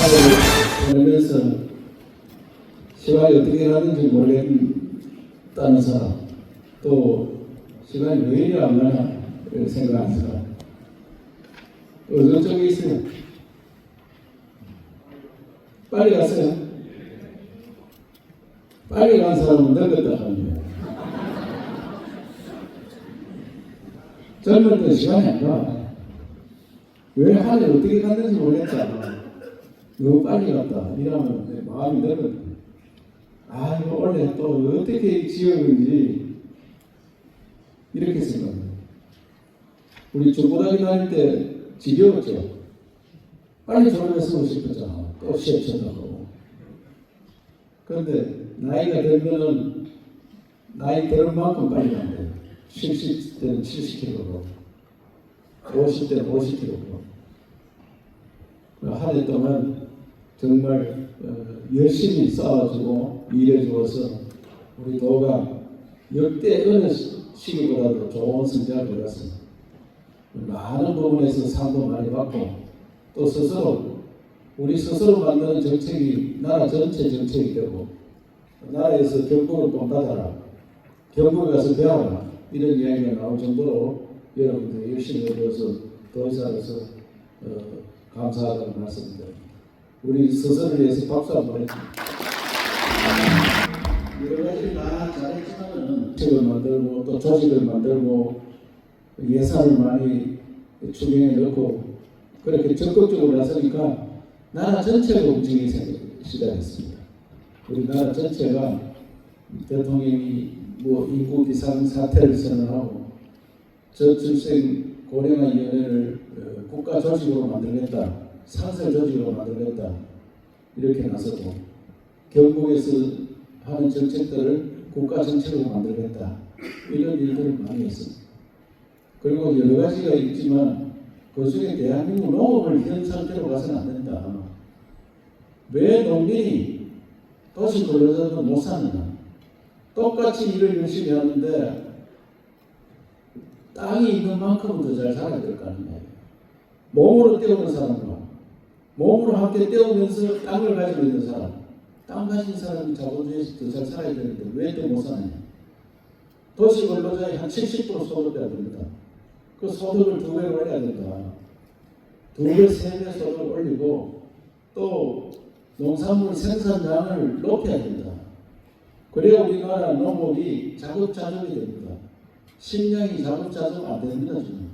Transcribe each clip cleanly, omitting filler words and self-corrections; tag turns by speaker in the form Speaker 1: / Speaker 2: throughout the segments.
Speaker 1: 하루를 보내면서 시간이 어떻게 가는지 모르겠다는 사람, 또 시간이 왜 이리 안 가나 생각하는 사람, 어느 쪽에 있어요? 빨리 갔어요? 빨리 간 사람은 늙었다 합니다. 젊을 때 시간이 안 가. 왜 하늘이 어떻게 갔는지 모르겠다. 너무 빨리 갔다. 이러면 마음이 늙었다. 아, 이거 원래 또 어떻게 지었는지 이렇게 생각합니다. 우리 중고등학교 다닐 때 지겨웠죠. 빨리 졸업했으면 싶었잖아. 또 시험 쳐다보고. 그런데 나이가 들면은 나이 들은 만큼 빨리 간대. 70대는 70km로, 50대는 50km로. 한 해 동안 정말 열심히 싸워주고 일해주어서 우리 도가 역대 어느 시기보다도 좋은 성적을 거렸습니다. 많은 부분에서 상도 많이 받고 또 스스로 우리 스스로 만드는 정책이 나라 전체 정책이 되고 나라에서 경북을 본받아라, 경북에 가서 배워라 이런 이야기가 나올 정도로 여러분들 열심히 해줘서 도의사로서 감사하다는 말씀드립니다. 우리 스스로를 위해서 박수 한번 해주세요. 여러 가지를 다 잘했지만은 정책을 만들고 또 조직을 만들고 예산을 많이 추경에 넣고 그렇게 적극적으로 나서니까 나라 전체가 움직이기 시작했습니다. 우리나라 전체가 대통령이 인구 비상 사태를 선언하고 저출생 고령화위원회를 국가 조직으로 만들겠다, 상설 조직으로 만들겠다 이렇게 나서고 경북에서 하는 정책들을 국가 정책으로 만들겠다 이런 일들을 많이 했습니다. 그리고 여러 가지가 있지만 그 중에 대한민국 농업을 현 상태로 가서는 안 된다. 왜 농민이 도시 근로자도 못 사느냐? 똑같이 일을 열심히 하는데 땅이 있는 만큼은 더 잘 살아야 될 거 아니에요. 몸으로 떼우는 사람과 몸으로 함께 떼우면서 땅을 가지고 있는 사람, 땅 가진 사람이 자본주의에서 더 잘 살아야 되는데 왜 또 못 사느냐? 도시 근로자의 한 70% 소득이 안 됩니다. 그 소득을 2배로 올려야 된다. 2배, 3배 소득을 올리고 또 농산물 생산량을 높여야 된다. 그래야 우리나라 농업이 자급자족이 됩니다. 식량이 자급자족 안 됩니다. 지금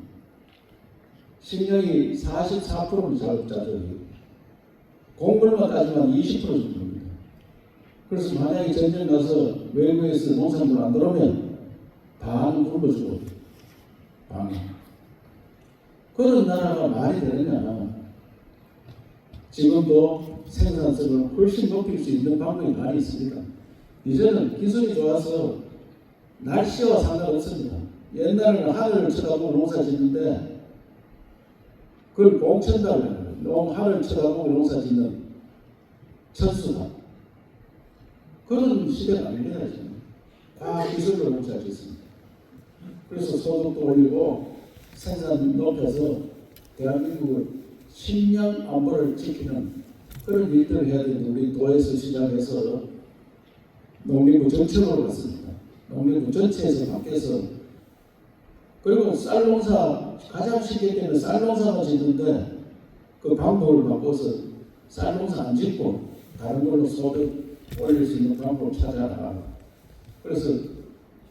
Speaker 1: 식량이 44%는 자급자족이에요. 곡물만 따지면 20% 정도입니다. 그래서 만약에 전쟁 나서 외국에서 농산물 안 들어오면 반 굶어주고 반. 그런 나라가 말이 되느냐. 지금도 생산성을 훨씬 높일 수 있는 방법이 많이 있습니다. 이제는 기술이 좋아서 날씨와 상관없습니다. 옛날에는 하늘을 쳐다보고 농사 짓는데 그걸 봉천다고 해요. 하늘을 쳐다보고 농사 짓는 천수다. 그런 시대가 아닙니다. 지금. 과학 기술로 농사 짓습니다. 그래서 소득도 올리고 생산 높여서 대한민국을 식량 안보를 지키는 그런 일들을 해야 되는데 우리 도에서 시작해서 농림부 전체로 갔습니다. 농림부 전체에서 바뀌어서 그리고 쌀 농사 가장 쉽게 되면 쌀 농사만 짓는데 그 방법을 바꿔서 쌀 농사 안 짓고 다른 걸로 소득 올릴 수 있는 방법을 찾아라. 그래서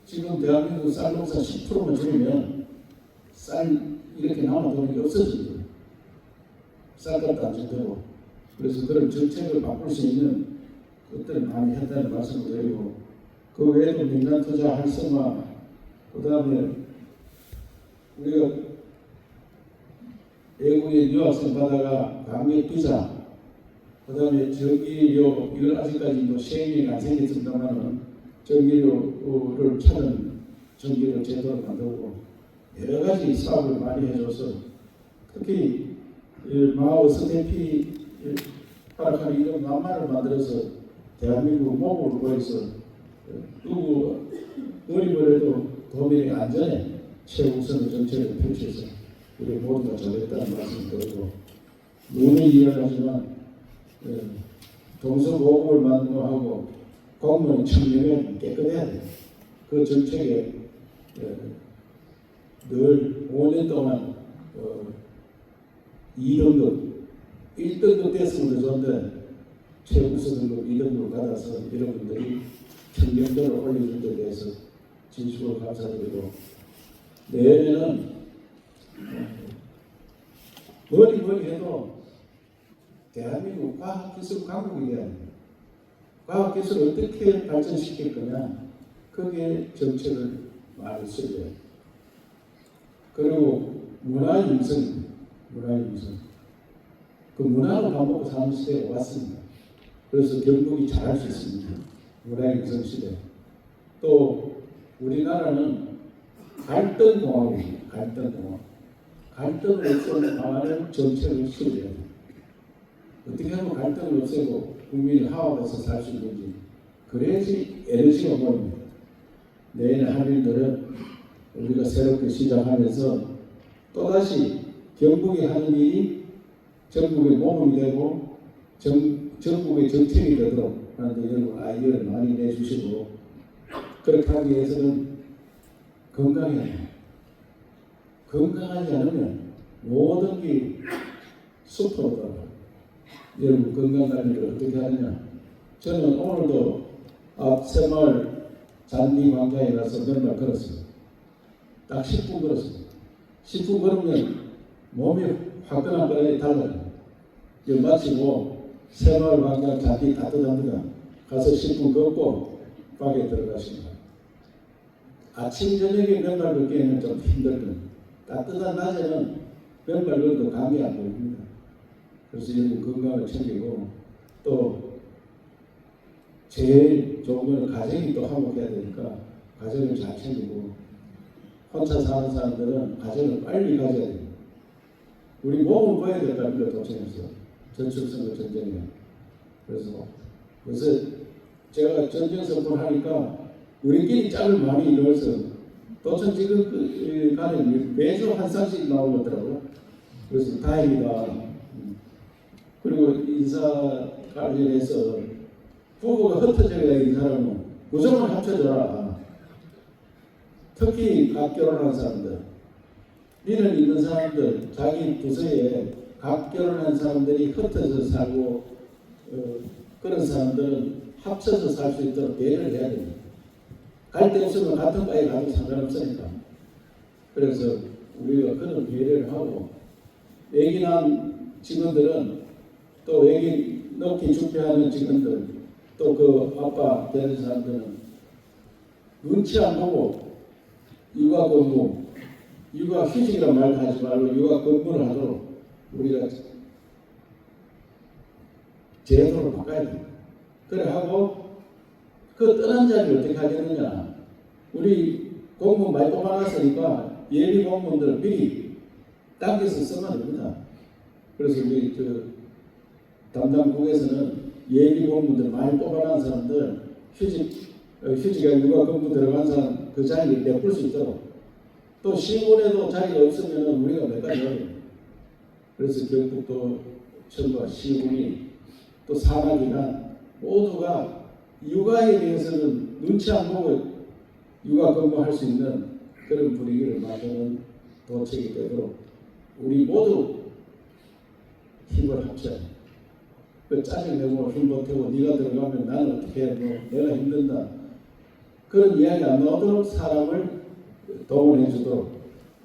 Speaker 1: 지금 대한민국 쌀 농사 10%만 줄이면 쌀 이렇게 남아도는 게 없어집니다. 쌀값도 안 준다고. 그래서 그런 정책을 바꿀 수 있는 것들을 많이 했다는 말씀을 드리고 그 외에도 민간 투자 활성화 그 다음에 우리가 외국에 유학생 받아가 강력 비자 그 다음에 전기료 이건 아직까지 뭐 시행이 안 생겼습니다만은 전기료를 찾는 전기료 제도를 만들고 여러 가지 사업을 많이 해줘서 특히 마을 스태피 파락하는 이런 만만을 만들어서 대한민국 몸으로 보여서 누구 어리버려도 도민의 안전에 최우선의 정책을 펼쳐서 우리 모두가 잘했다는 말씀을 드리고 눈이 이야기하지만 동서고금을 만들고 공무원 청렴에 깨끗해야 돼요. 그 정책에 늘 5년 동안 2등급, 1등급 됐으면 좋은데 최우수 등급 2등급을 받아서 여러분들이 청렴도를 올려준 데 대해서 진심으로 감사드리고, 내년에는 뭐니 해도 대한민국 과학기술 강국이 돼야 돼요. 과학기술을 어떻게 발전시킬 거냐, 거기에 정책을 많이 써야 돼요. 그리고 문화융성. 그 문화를 밥 먹고 사는 시대에 왔습니다. 그래서 경북이 잘할 수 있습니다. 문화융성 시대. 또 우리나라는 갈등공화국입니다. 갈등을 없애는 방안을 정책을 실어야 돼요. 어떻게 하면 갈등을 없애고 국민이 화합해서 살 수 있는지, 그래야지 에너지가 모입니다. 내일 할 일들은 우리가 새롭게 시작하면서 또다시 경북이 하는 일이 전국의 모범이 되고 전국의 정책이 되도록 하는데, 여러분 아이디어를 많이 내주시고, 그렇게 하기 위해서는 건강해야 해요. 건강하지 않으면 모든 게 수포로 돌아가요. 여러분 건강관리를 어떻게 하느냐. 저는 오늘도 앞 새마을 잔디 광장에 가서 몇 말 걸었어요. 딱 10분 걸었어요. 10분 걸으면 몸이 화끈화끈하게 달라져요. 이거 마치고 새마을 광장 잔디 따뜻합니다. 가서 10분 걷고 방에 들어가십니다. 아침 저녁에 몇 말 걷기에는 좀 힘들거든요. 따뜻한 낮에는 몇 말 걸어도 감이 안 보입니다. 그래서 여러분 건강을 챙기고, 또 제일 좋은 건 가정이 또 화목해야 되니까 가정을 잘 챙기고, 혼자 사는 사람들은 가정을 빨리 가져야 돼요. 우리 몸을 보여야 될까, 우리가 도청에서 전축선거 전쟁에. 그래서 요새 제가 전쟁 선포하니까 우리끼리 짝을 많이 이루어서 도청 지금 간에 매주 한 쌍씩 나오더라고요. 그래서 다행이다. 그리고 인사 관련해서 부부가 흩어져야 이 사람은 무조건 합쳐줘라. 특히 각 결혼한 사람들, 민원 있는 사람들, 자기 부서에 각 결혼한 사람들이 흩어져 살고 그런 사람들은 합쳐서 살 수 있도록 배려를 해야 됩니다. 갈 데 없으면 같은 과에 가도 상관없으니까. 그래서 우리가 그런 배려를 하고, 애기 낳은 직원들은 또 애기 낳기 준비하는 직원들, 또 그 아빠 되는 사람들은 눈치 안 보고 육아 근무, 육아 휴직이란 말도 하지 말고 육아 근무를 하도록 우리가 제도를 바꿔야 됩니다. 그래 하고, 그 떠난 자리를 어떻게 하겠느냐. 우리 공무원 많이 뽑아놨으니까 예비 공무원들 미리 당겨서 쓰면 됩니다. 그래서 우리 담당국에서는 예비 공무원들 많이 뽑아놓은 사람들 휴직에 육아 근무 들어간 사람 그 자리를 메꿀 수 있도록, 또 시군에도 자리가 없으면 우리가 몇 가지 해야 됩니다. 그래서 경북도 청과 시군이 또 산학이나 모두가 육아에 대해서는 눈치 안 보고 육아 근무할 수 있는 그런 분위기를 만드는 도책이 되도록 우리 모두 힘을 합쳐야 돼. 그 짜증내고 힘 못하고 네가 들어가면 나는 어떻게 해, 내가 힘든다, 그런 이야기 안 나오도록 사람을 동원해 주도록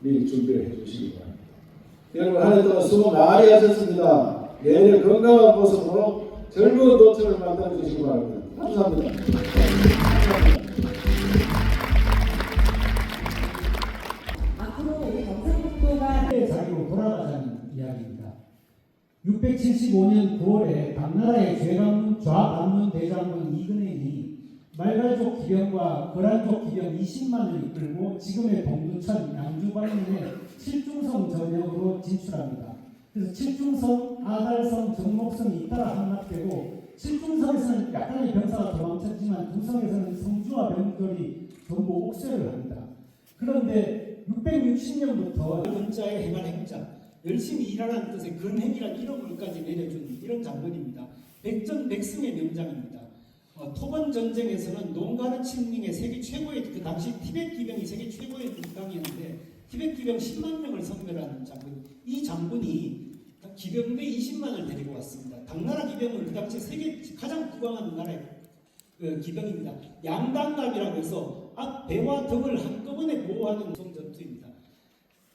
Speaker 1: 미리 준비를 해 주시기 바랍니다. 여러분 한 해 동안 수고 많이 하셨습니다. 내일 건강한 모습으로 즐거운 도청을 만들어 주시기 바랍니다. 감사합니다.
Speaker 2: 앞으로 우리 경상북도가
Speaker 3: 자기로 돌아가자는 이야기입니다. 675년 9월에 당나라의 좌관문 대장군 이근행이 말갈족 기병과 거란족 기병 20만을 이끌고 지금의 동두천 양주 방면에 칠중성 전역으로 진출합니다. 그래서 칠중성, 아달성, 정목성이 잇따라 함락되고, 칠중성에서는 약간의 병사가 도망쳤지만 두성에서는 성주와 병들이 전부 옥쇄를 합니다. 그런데 660년부터
Speaker 4: 근자의 행한 행자, 열심히 일하라는 뜻의 근행이란 이름을까지 내려준 이런 장군입니다.
Speaker 3: 백전백승의 명장입니다. 토번 전쟁에서는 농가르치닝의 세계 최고의 그 당시 티벳 기병이 세계 최고의 국강이었는데 티벳 기병 10만 명을 섬멸한 장군. 이 장군이 기병대 20만을 데리고 왔습니다. 당나라 기병은 그 당시 세계 가장 부강한 나라의 기병입니다. 양당갑이라고 해서 앞 배와 덕을 한꺼번에 보호하는 전투입니다.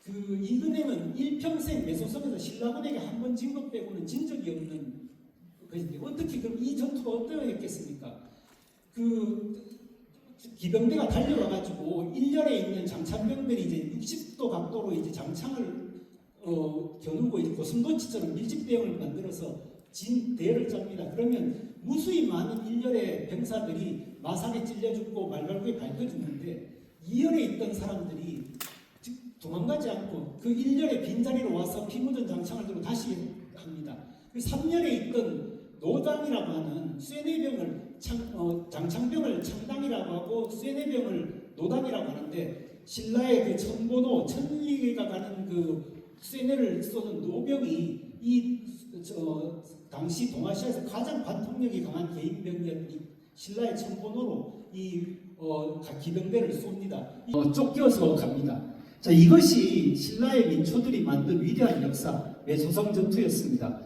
Speaker 3: 그 이근행은 일평생 매소성에서 신라군에게 한 번 진 것 빼고는 진 적이 없는 것인데 어떻게 그럼 이 전투가 어떠했겠습니까? 그 기병대가 달려와가지고 일렬에 있는 장창병들이 이제 60도 각도로 이제 장창을 겨누고 이제 고슴도치처럼 밀집 대형을 만들어서 진 대열을 짭니다. 그러면 무수히 많은 일렬의 병사들이 마상에 찔려 죽고 말발굽에 밟혀 죽는데 2열에 있던 사람들이 도망가지 않고 그 1열의 빈자리로 와서 피 묻은 장창을 들고 다시 합니다. 그 3열에 있던 노당이라고 하는 쇠뇌병을 장창병을 창당이라고 하고 쇠뇌병을 노당이라고 하는데 신라의 그 천보도 천리가 가는 그 쇠뇌를 쏘는 노병이 당시 동아시아에서 가장 반통력이 강한 개인병이었던 신라의 천보노로 기병대를 쏩니다. 쫓겨서 갑니다. 자, 이것이 신라의 민초들이 만든 위대한 역사, 매소성 전투였습니다.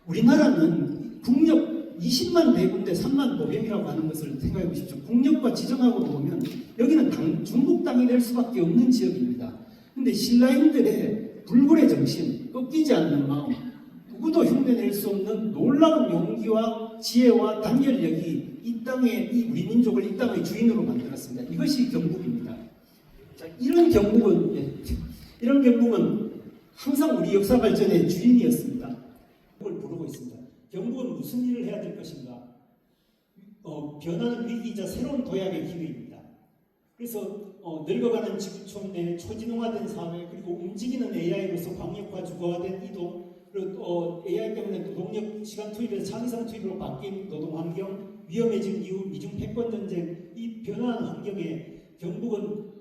Speaker 3: 우리나라는 국력 20만 대군대 3만 노병이라고 하는 것을 생각해 보십시오. 국력과 지정하고 보면 여기는 중국 땅이 될 수밖에 없는 지역입니다. 근데 신라인들의 불굴의 정신, 꺾이지 않는 마음, 누구도 흉내낼 수 없는 놀라운 용기와 지혜와 단결력이 이 땅에 우리 민족을 이 땅의 주인으로 만들었습니다. 이것이 경북입니다. 자, 이런 경북은 항상 우리 역사 발전의 주인이었습니다. 그걸 부르고 있습니다. 경북은 무슨 일을 해야 될 것인가? 변하는 위기이자 새로운 도약의 기회입니다. 그래서 늙어가는 지구촌 내 초진화된 사회, 그리고 움직이는 AI로서 광역화 주거화된 이동, 그리고 AI 때문에 노동력 시간 투입에서 창의성 투입으로 바뀐 노동 환경, 위험해진 이후 미중 패권 전쟁, 이 변화한 환경에 경북은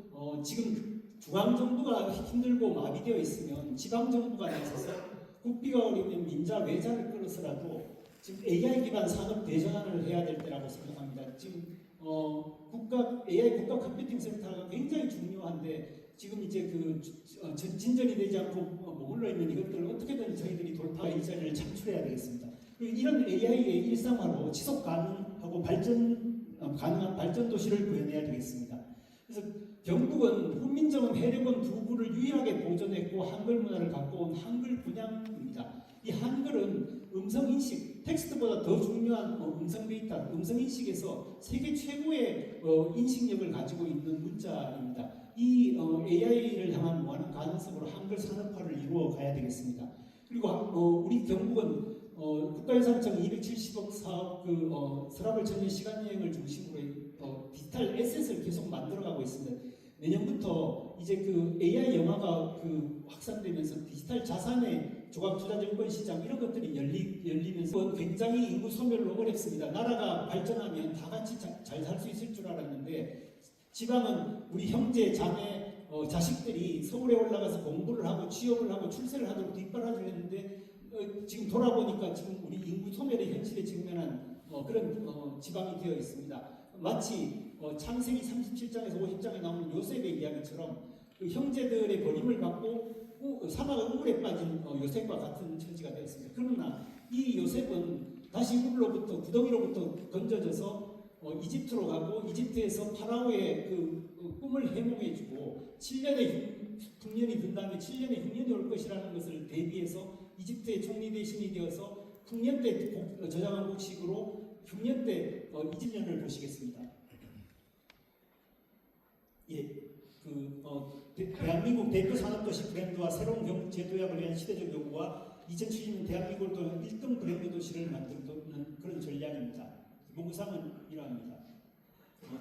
Speaker 3: 지금 중앙 정부가 힘들고 마비되어 있으면 지방 정부가 나서서 국비가 어려우면 민자 외자를 끌어서라도 지금 AI 기반 산업 대전환을 해야 될 때라고 생각합니다. 지금 AI 국가 컴퓨팅 센터가 굉장히 중요한데 지금 이제 진전이 되지 않고 머물러 있는 이것들을 어떻게든 저희들이 돌파 이전을 창출해야 되겠습니다. 그리고 이런 AI의 일상화로 지속 가능하고 가능한 발전 도시를 구현해야 되겠습니다. 그래서 경북은 훈민정음 해력원 두 구를 유일하게 보존했고 한글 문화를 갖고 온 한글 분양입니다. 이 한글은 음성인식, 텍스트보다 더 중요한 음성 데이터, 음성인식에서 세계 최고의 인식력을 가지고 있는 문자입니다. 이 AI를 향한 무한한 가능성으로 한글 산업화를 이루어 가야 되겠습니다. 그리고 우리 경북은 국가유산청 270억 사업 서랍을 전년 시간여행을 중심으로 디지털 에셋을 계속 만들어가고 있습니다. 내년부터 이제 AI 영화가 확산되면서 디지털 자산의 조각투자증권 시장 이런 것들이 열리면서 굉장히 인구 소멸로 어렵습니다. 나라가 발전하면 다 같이 잘 살 수 있을 줄 알았는데 지방은 우리 형제, 자매, 자식들이 서울에 올라가서 공부를 하고 취업을 하고 출세를 하도록 뒷바라지를 했는데 지금 돌아보니까 지금 우리 인구 소멸의 현실에 직면한 그런 지방이 되어 있습니다. 마치 창세기 37장에서 50장에 나오는 요셉의 이야기처럼 그 형제들의 버림을 받고 사막의 우물에 빠진 요셉과 같은 처지가 되었습니다. 그러나 이 요셉은 다시 우물로부터 구덩이로부터 건져져서 이집트로 가고 이집트에서 파라오의 꿈을 해몽해주고 7년의 흉년이 든 다음에 7년의 흉년이 올 것이라는 것을 대비해서 이집트의 총리 대신이 되어서 흉년 때 저장한 곡식으로 흉년 때 20년을 보시겠습니다. 예, 대한민국 대표 산업도시 브랜드와 새로운 경제 도약을 위한 시대적 요구와 2070년 대한민국을 또 1등 브랜드 도시를 만드는 그런 전략입니다. 기본구상은 이러합니다.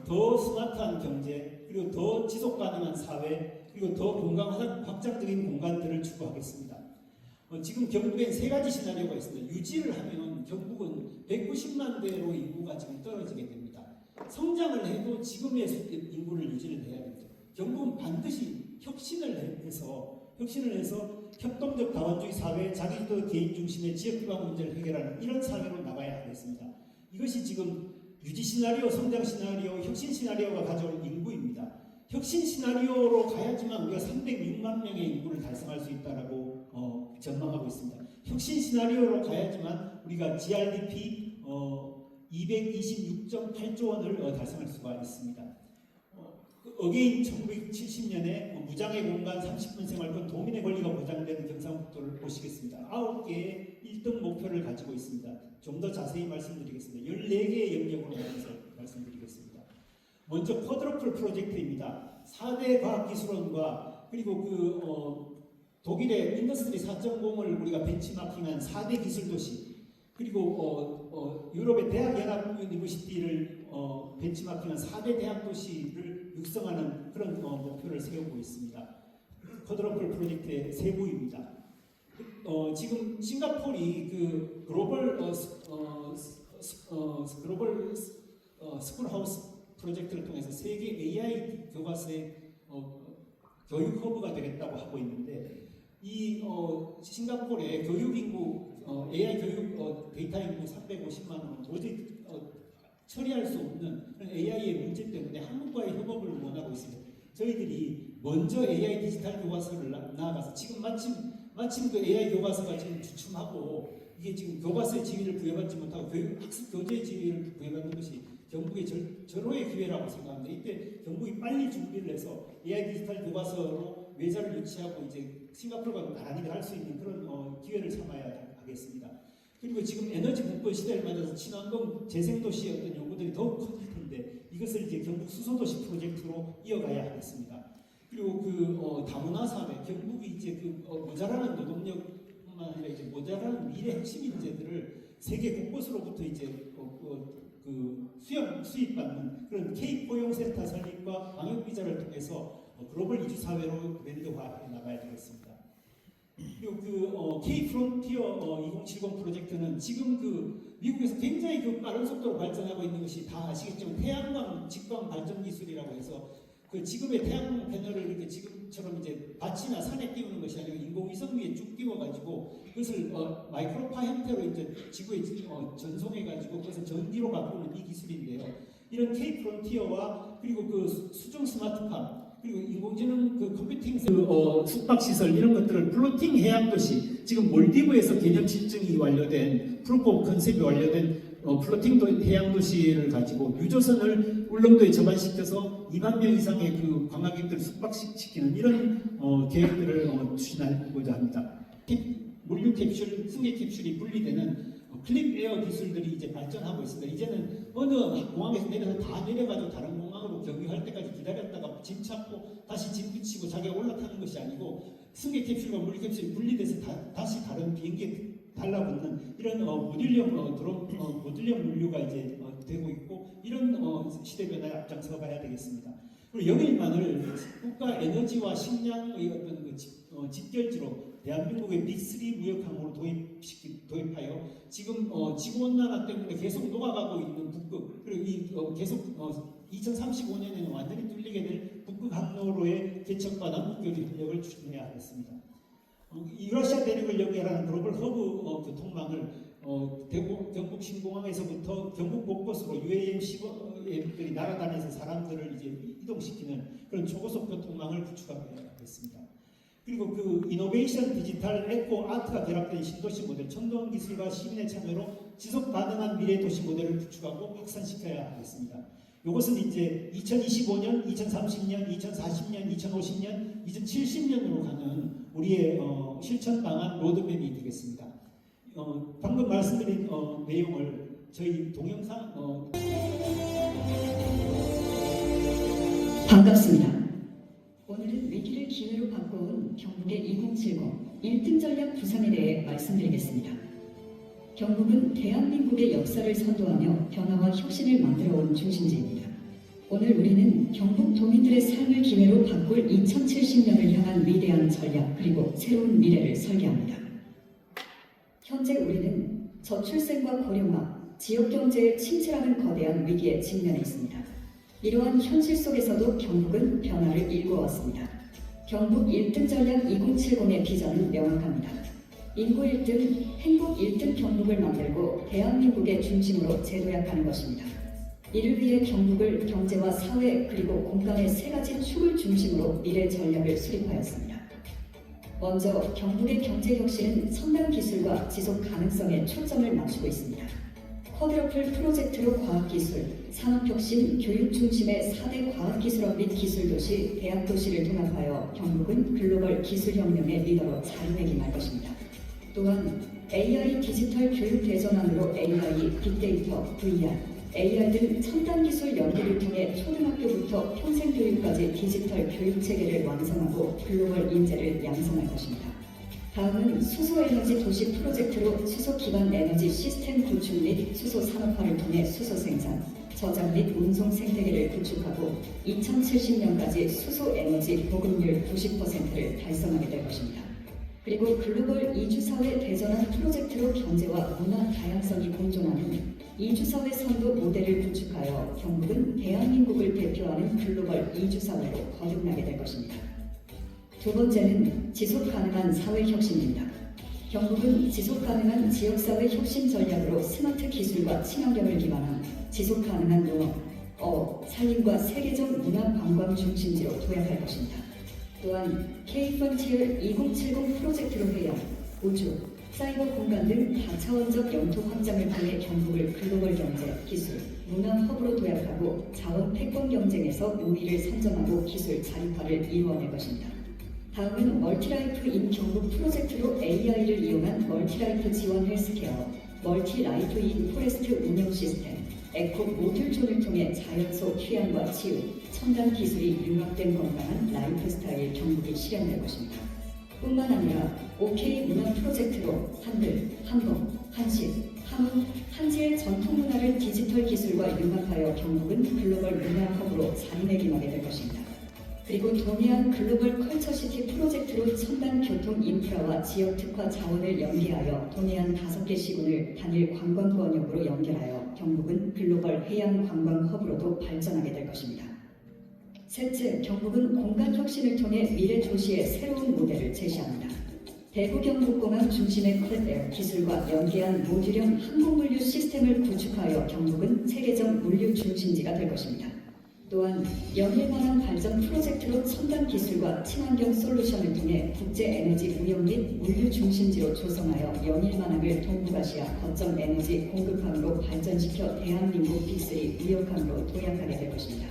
Speaker 3: 더 스마트한 경제, 그리고 더 지속 가능한 사회, 그리고 더 건강 확장적인 공간들을 추구하겠습니다. 지금 경북엔 세 가지 시나리오가 있습니다. 유지를 하면 경북은 190만 대로 인구가 지금 떨어지게 됩니다. 성장을 해도 지금의 인구를 유지를 해야 됩니다. 경북은 반드시 혁신을 해서 협동적 다원주의 사회, 자기도 개인 중심의 지역기반 문제를 해결하는 이런 사회로 나가야 하겠습니다. 이것이 지금 유지 시나리오, 성장 시나리오, 혁신 시나리오가 가져온 인구입니다. 혁신 시나리오로 가야지만 우리가 306만 명의 인구를 달성할 수 있다라고 전망하고 있습니다. 혁신 시나리오로 가야지만 우리가 GRDP 226.8조 원을 달성할 수가 있습니다. 어게인 1970년에 무장의 공간 30분 생활권 도민의 권리가 보장되는 경상북도를 보시겠습니다. 9개의 1등 목표를 가지고 있습니다. 좀 더 자세히 말씀드리겠습니다. 14개의 영역으로 나눠서 말씀드리겠습니다. 먼저 쿼드러플 프로젝트입니다. 4대 과학기술원과 그리고 독일의 인더스트리 4.0을 우리가 벤치마킹한 4대 기술도시, 그리고 유럽의 대학연합 유니버시티를 벤치마킹한 4대 대학도시를 육성하는 그런 목표를 세우고 있습니다. 쿼드러플 프로젝트의 세부입니다. 지금 싱가포르이 그 글로벌 스쿨하우스 프로젝트를 통해서 세계 AI 교과서의 교육 허브가 되겠다고 하고 있는데, 이 싱가포르의 교육 인구 AI 교육 데이터 인구 350만 원은 도저히 처리할 수 없는 그런 AI의 문제 때문에 한국과의 협업을 원하고 있습니다. 저희들이 먼저 AI 디지털 교과서를 나아가서 지금 마침 그 AI 교과서가 지금 주춤하고 이게 지금 교과서의 지위를 부여받지 못하고 학습 교재의 지위를 부여받는 것이 경북의 절호의 기회라고 생각합니다. 이때 경북이 빨리 준비를 해서 AI 디지털 교과서로 외자를 유치하고 이제 싱가포르가 나란히 할 수 있는 그런 기회를 삼아야 하겠습니다. 그리고 지금 에너지 국권 시대를 맞아서 친환경 재생도시의 어떤 요구들이 더욱 커질 텐데 이것을 이제 경북 수소도시 프로젝트로 이어가야 하겠습니다. 그리고 다문화 사회, 경북이 이제 모자라는 노동력뿐만 아니라 이제 모자라는 미래 핵심 인재들을 세계 곳곳으로부터 이제 수입받는 그런 K 포용센터 설립과 방역 비자를 통해서 글로벌 이주 사회로 브랜드화해 나가야 되겠습니다. 그리고 K 프론티어 2070 프로젝트는 지금 미국에서 굉장히 빠른 속도로 발전하고 있는 것이 다 아시겠지만 태양광 직광 발전 기술이라고 해서 지금의 태양 패널을 이렇게 지금처럼 이제 밭이나 산에 띄우는 것이 아니고 인공위성 위에 쭉 띄워가지고 그것을 마이크로파 형태로 이제 지구에 전송해가지고 그것을 전기로 바꾸는 이 기술인데요. 이런 K 프론티어와 그리고 수중 스마트팜 그리고 인공지능 컴퓨팅 숙박시설 이런 것들을 플로팅 해양도시, 지금 몰디브에서 개념 실증이 완료된 프루프 오브 컨셉이 완료된 플로팅 해양도시를 가지고 유조선을 울릉도에 접안시켜서 2만 명 이상의 관광객들을 숙박시키는 이런 계획들을 추진하고자 합니다. 물류 캡슐, 승객 캡슐이 분리되는 클립 에어 기술들이 이제 발전하고 있습니다. 이제는 어느 공항에서 내려서 다 내려가지고 다른 공항으로 경유할 때까지 기다렸다가 짐 찾고 다시 짐 붙이고 자기가 올라타는 것이 아니고 승객 캡슐과 물류 캡슐이 분리돼서 다시 다른 비행기에 달라붙는 이런 모듈형 물류가 이제 되고 있고 이런 시대 변화에 앞장서 가야 되겠습니다. 그리고 영일만을 국가 에너지와 식량의 어떤 직결지로 대한민국의 빅3 무역 항목으로 도입하여 지금 지구온난화 때문에 계속 녹아가고 있는 북극, 그리고 계속 2035년에는 완전히 뚫리게 될 북극 항로로의 개척과 남북교류 협력을 추진해야 하겠습니다. 유라시아 대륙을 연결하는 글로벌 허브 교통망을 경북 신공항에서부터 경북 곳곳으로 UAM 시범들이 날아다니면서 사람들을 이제 이동시키는 그런 초고속 교통망을 구축하겠습니다. 그리고 이노베이션 디지털 에코 아트가 결합된 신도시 모델, 첨단 기술과 시민의 참여로 지속 가능한 미래 도시 모델을 구축하고 확산시켜야 하겠습니다. 이것은 이제 2025년, 2030년, 2040년, 2050년, 2070년으로 가는 우리의 실천 방안 로드맵이 되겠습니다. 방금 말씀드린 내용을 저희 동영상
Speaker 4: 반갑습니다. 오늘은 위기를 기회로 바꿔온 경북의 2070 1등 전략 부상에 대해 말씀드리겠습니다. 경북은 대한민국의 역사를 선도하며 변화와 혁신을 만들어온 중심지입니다. 오늘 우리는 경북 도민들의 삶을 기회로 바꿀 2070년을 향한 위대한 전략 그리고 새로운 미래를 설계합니다. 현재 우리는 저출생과 고령화, 지역경제의 침체라는 거대한 위기에 직면해 있습니다. 이러한 현실 속에서도 경북은 변화를 일궈왔습니다. 경북 1등 전략 2070의 비전은 명확합니다. 인구 1등, 행복 1등 경북을 만들고 대한민국의 중심으로 재도약하는 것입니다. 이를 위해 경북을 경제와 사회 그리고 공간의 세 가지 축을 중심으로 미래 전략을 수립하였습니다. 먼저 경북의 경제 혁신은 첨단 기술과 지속 가능성에 초점을 맞추고 있습니다. 쿼드러플 프로젝트로 과학기술, 산업혁신, 교육 중심의 4대 과학기술업 및 기술도시, 대학도시를 통합하여 경북은 글로벌 기술혁명의 리더로 자리매김할 것입니다. 또한 AI 디지털 교육 대전환으로 AI, 빅데이터, VR, AR 등 첨단 기술 연계를 통해 초등학교부터 평생교육까지 디지털 교육체계를 완성하고 글로벌 인재를 양성할 것입니다. 다음은 수소에너지 도시 프로젝트로 수소 기반 에너지 시스템 구축 및 수소 산업화를 통해 수소 생산, 저장 및 운송 생태계를 구축하고 2070년까지 수소 에너지 보급률 90%를 달성하게 될 것입니다. 그리고 글로벌 이주사회 대전환 프로젝트로 경제와 문화 다양성이 공존하는 이주사회 선도 모델을 구축하여 경북은 대한민국을 대표하는 글로벌 이주사회로 거듭나게 될 것입니다. 두 번째는 지속가능한 사회혁신입니다. 경북은 지속가능한 지역사회 혁신 전략으로 스마트 기술과 친환경을 기반한 지속가능한 농업, 산림과 세계적 문화관광 중심지로 도약할 것입니다. 또한 K-Frontier 2070 프로젝트로 해양, 우주, 사이버 공간 등 다차원적 영토 확장을 통해 경북을 글로벌 경제, 기술, 문화 허브로 도약하고 자원 패권 경쟁에서 우위를 선점하고 기술 자립화를 이루어낼 것입니다. 다음은 멀티라이프 인 경북 프로젝트로 AI를 이용한 멀티라이프 지원 헬스케어, 멀티라이프 인 포레스트 운영 시스템, 에코 모듈존을 통해 자연소 휴양과 치유, 첨단 기술이 융합된 건강한 라이프 스타일 경북이 실현될 것입니다. 뿐만 아니라 OK 문화 프로젝트로 한글, 한복, 한식, 한우, 한지의 전통 문화를 디지털 기술과 융합하여 경북은 글로벌 문화 허브로 자리매김하게 될 것입니다. 그리고 동해안 글로벌 컬처시티 프로젝트로 첨단 교통 인프라와 지역 특화 자원을 연계하여 동해안 5개 시군을 단일 관광 권역으로 연결하여 경북은 글로벌 해양 관광 허브로도 발전하게 될 것입니다. 셋째, 경북은 공간 혁신을 통해 미래 도시의 새로운 모델을 제시합니다. 대구 경북공항 중심의 클랩에어 기술과 연계한 모듈형 항공물류 시스템을 구축하여 경북은 세계적 물류 중심지가 될 것입니다. 또한 연일만한 발전 프로젝트로 첨단 기술과 친환경 솔루션을 통해 국제 에너지 무역 및 물류 중심지로 조성하여 연일만항을 동북아시아 거점 에너지 공급항으로 발전시켜 대한민국 빅3 무역항으로 도약하게 될 것입니다.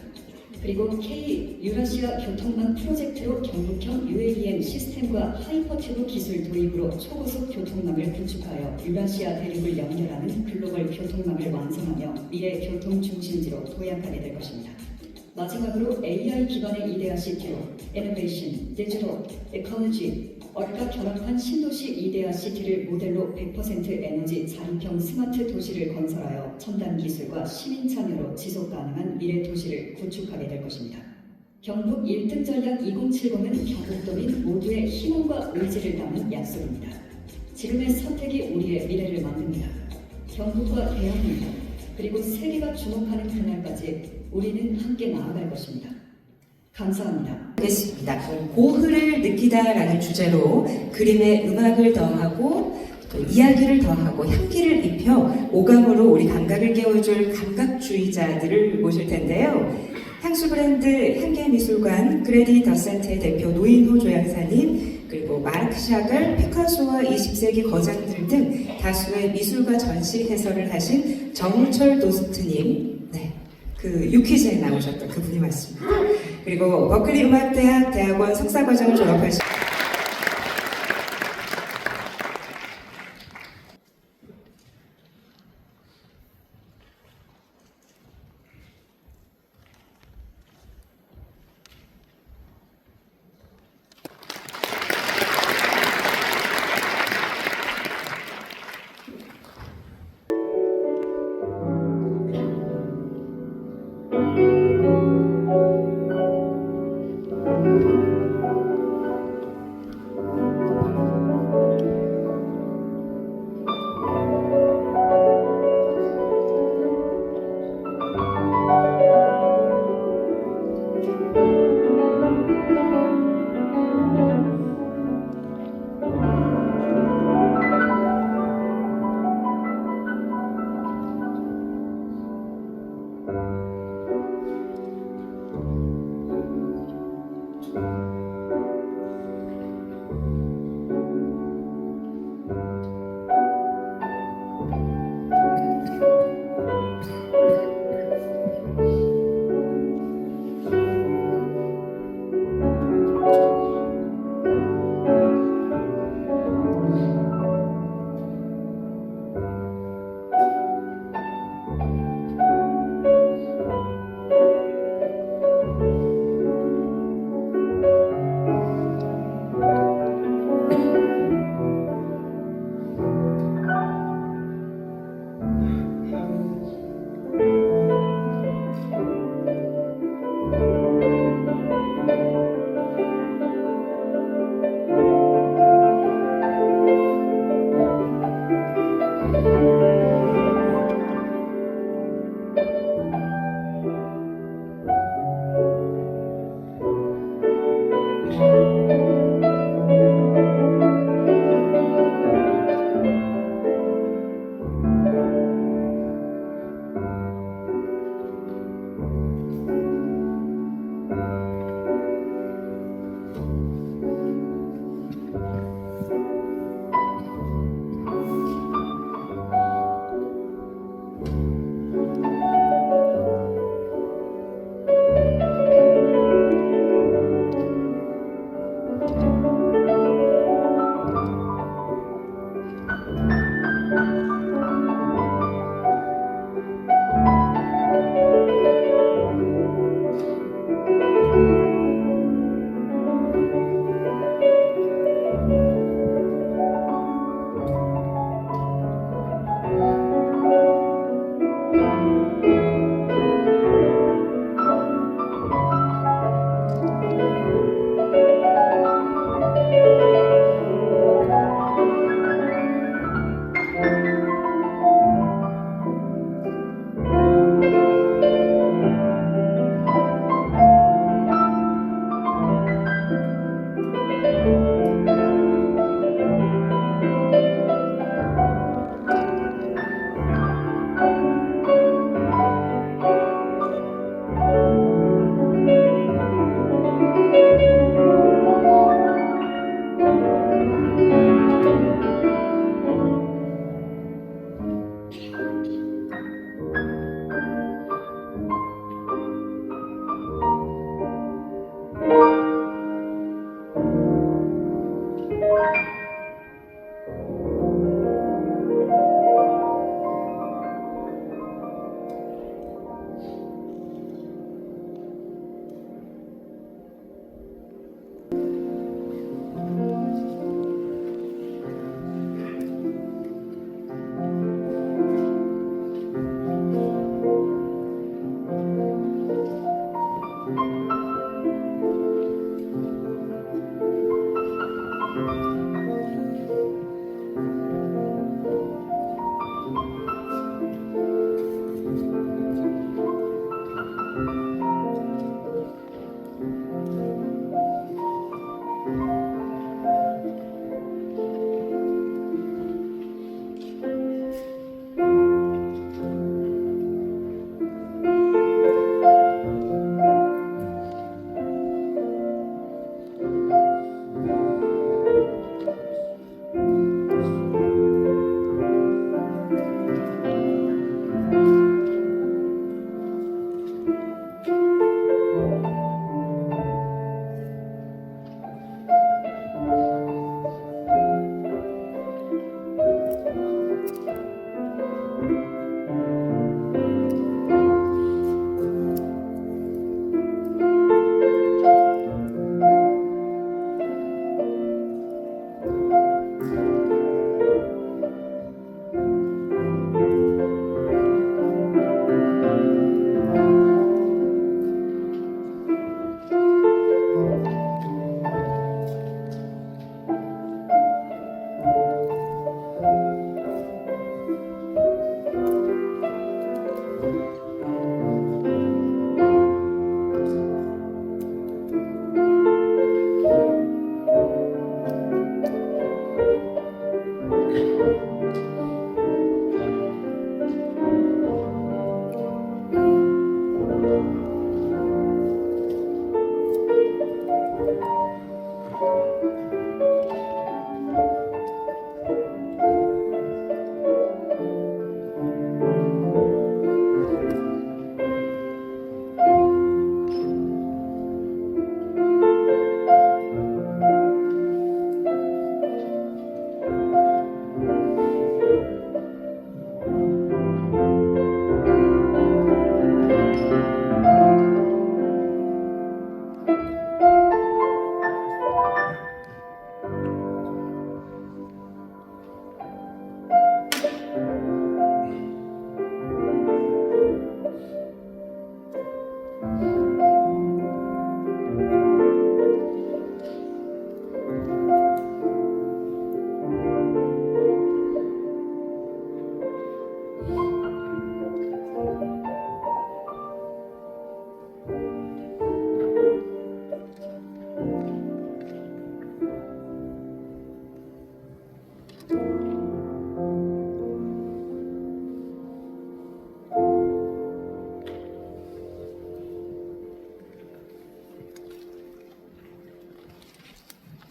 Speaker 4: 그리고 K-유라시아 교통망 프로젝트로 경북형 UAVM 시스템과 하이퍼튜브 기술 도입으로 초고속 교통망을 구축하여 유라시아 대륙을 연결하는 글로벌 교통망을 완성하며 미래 교통 중심지로 도약하게 될 것입니다. 마지막으로 AI 기반의 이데아 시티로 이노베이션, 디지털, 에컬로지, 얼과 결합한 신도시 이데아 시티를 모델로 100% 에너지 자립형 스마트 도시를 건설하여 첨단 기술과 시민 참여로 지속 가능한 미래 도시를 구축하게 될 것입니다. 경북 1등 전략 2070은 경북도민 모두의 희망과 의지를 담은 약속입니다. 지금의 선택이 우리의 미래를 만듭니다. 경북과 대한민국 그리고 세계가 주목하는 그날까지 우리는 함께 나아갈 것입니다. 감사합니다.
Speaker 5: 하겠습니다. 고흐를 느끼다라는 주제로 그림에 음악을 더하고 또 이야기를 더하고 향기를 입혀 오감으로 우리 감각을 깨워줄 감각주의자들을 모실 텐데요. 향수 브랜드 향기미술관 그레디 더센트의 대표 노인호 조향사님, 그리고 마르크 샤갈, 피카소와 20세기 거장들 등 다수의 미술과 전시 해설을 하신 정우철 도스트님, 그 유퀴즈에 나오셨던 그분이 맞습니다. 그리고 버클리 음악대학 대학원 석사과정을 졸업하신